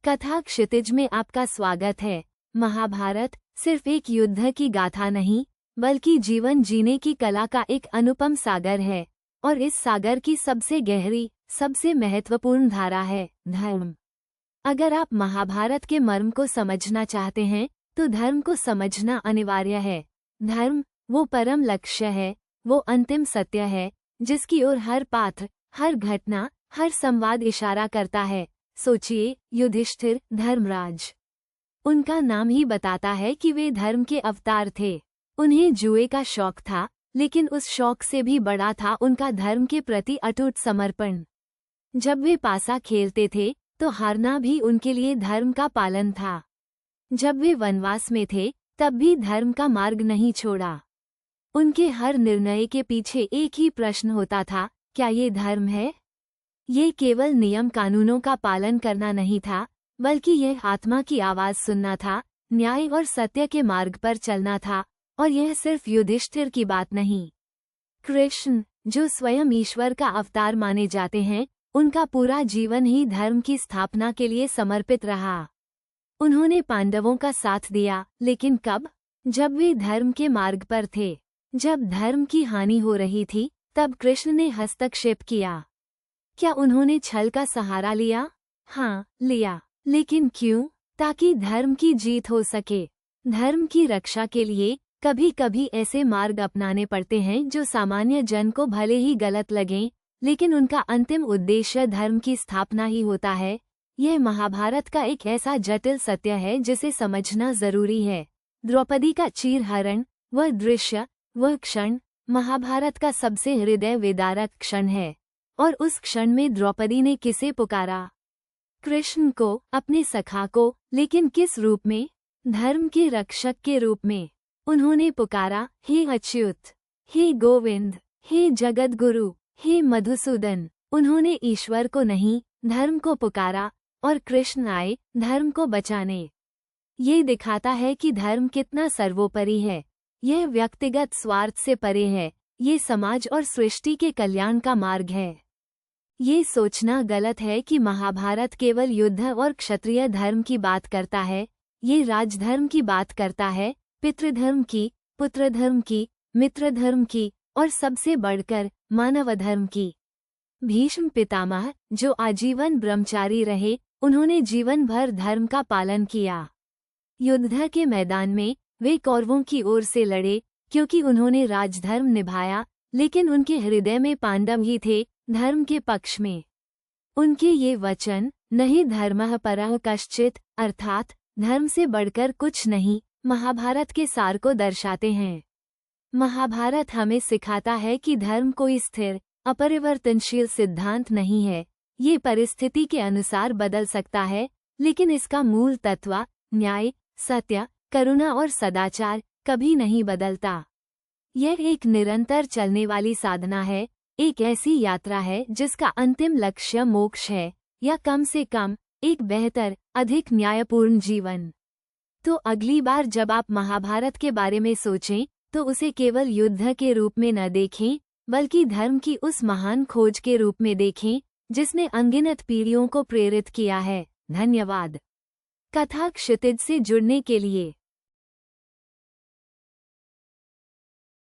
कथा क्षितिज में आपका स्वागत है। महाभारत सिर्फ एक युद्ध की गाथा नहीं, बल्कि जीवन जीने की कला का एक अनुपम सागर है। और इस सागर की सबसे गहरी, सबसे महत्वपूर्ण धारा है धर्म। अगर आप महाभारत के मर्म को समझना चाहते हैं, तो धर्म को समझना अनिवार्य है। धर्म वो परम लक्ष्य है, वो अंतिम सत्य है, जिसकी ओर हर पात्र, हर घटना, हर संवाद इशारा करता है। सोचिए, युधिष्ठिर, धर्मराज। उनका नाम ही बताता है कि वे धर्म के अवतार थे। उन्हें जुए का शौक था, लेकिन उस शौक से भी बड़ा था उनका धर्म के प्रति अटूट समर्पण। जब वे पासा खेलते थे, तो हारना भी उनके लिए धर्म का पालन था। जब वे वनवास में थे, तब भी धर्म का मार्ग नहीं छोड़ा। उनके हर निर्णय के पीछे एक ही प्रश्न होता था, क्या ये धर्म है? ये केवल नियम कानूनों का पालन करना नहीं था, बल्कि यह आत्मा की आवाज सुनना था, न्याय और सत्य के मार्ग पर चलना था। और यह सिर्फ युधिष्ठिर की बात नहीं। कृष्ण, जो स्वयं ईश्वर का अवतार माने जाते हैं, उनका पूरा जीवन ही धर्म की स्थापना के लिए समर्पित रहा। उन्होंने पांडवों का साथ दिया, लेकिन कब? जब वे धर्म के मार्ग पर थे। जब धर्म की हानि हो रही थी, तब कृष्ण ने हस्तक्षेप किया। क्या उन्होंने छल का सहारा लिया? हाँ, लिया। लेकिन क्यों? ताकि धर्म की जीत हो सके। धर्म की रक्षा के लिए कभी कभी ऐसे मार्ग अपनाने पड़ते हैं जो सामान्य जन को भले ही गलत लगें, लेकिन उनका अंतिम उद्देश्य धर्म की स्थापना ही होता है। यह महाभारत का एक ऐसा जटिल सत्य है जिसे समझना जरूरी है। द्रौपदी का चीरहरण, वह दृश्य, वह क्षण महाभारत का सबसे हृदय विदारक क्षण है। और उस क्षण में द्रौपदी ने किसे पुकारा? कृष्ण को, अपने सखा को, लेकिन किस रूप में? धर्म के रक्षक के रूप में। उन्होंने पुकारा, हे अच्युत, हे गोविंद, हे जगत गुरु, हे मधुसूदन। उन्होंने ईश्वर को नहीं, धर्म को पुकारा, और कृष्ण आए धर्म को बचाने। ये दिखाता है कि धर्म कितना सर्वोपरि है। यह व्यक्तिगत स्वार्थ से परे है, ये समाज और सृष्टि के कल्याण का मार्ग है। ये सोचना गलत है कि महाभारत केवल युद्ध और क्षत्रिय धर्म की बात करता है। ये राजधर्म की बात करता है, पितृधर्म की, पुत्रधर्म की, मित्रधर्म की, और सबसे बढ़कर मानव धर्म की। भीष्म पितामह, जो आजीवन ब्रह्मचारी रहे, उन्होंने जीवन भर धर्म का पालन किया। युद्ध के मैदान में वे कौरवों की ओर से लड़े, क्योंकि उन्होंने राजधर्म निभाया, लेकिन उनके हृदय में पांडव ही थे, धर्म के पक्ष में। उनके ये वचन, नहीं धर्मः परः कश्चित्, अर्थात धर्म से बढ़कर कुछ नहीं, महाभारत के सार को दर्शाते हैं। महाभारत हमें सिखाता है कि धर्म कोई स्थिर, अपरिवर्तनशील सिद्धांत नहीं है। ये परिस्थिति के अनुसार बदल सकता है, लेकिन इसका मूल तत्व, न्याय, सत्य, करुणा और सदाचार, कभी नहीं बदलता। यह एक निरंतर चलने वाली साधना है, एक ऐसी यात्रा है जिसका अंतिम लक्ष्य मोक्ष है, या कम से कम एक बेहतर, अधिक न्यायपूर्ण जीवन। तो अगली बार जब आप महाभारत के बारे में सोचें, तो उसे केवल युद्ध के रूप में न देखें, बल्कि धर्म की उस महान खोज के रूप में देखें, जिसने अनगिनत पीढ़ियों को प्रेरित किया है। धन्यवाद। कथा क्षितिज से जुड़ने के लिए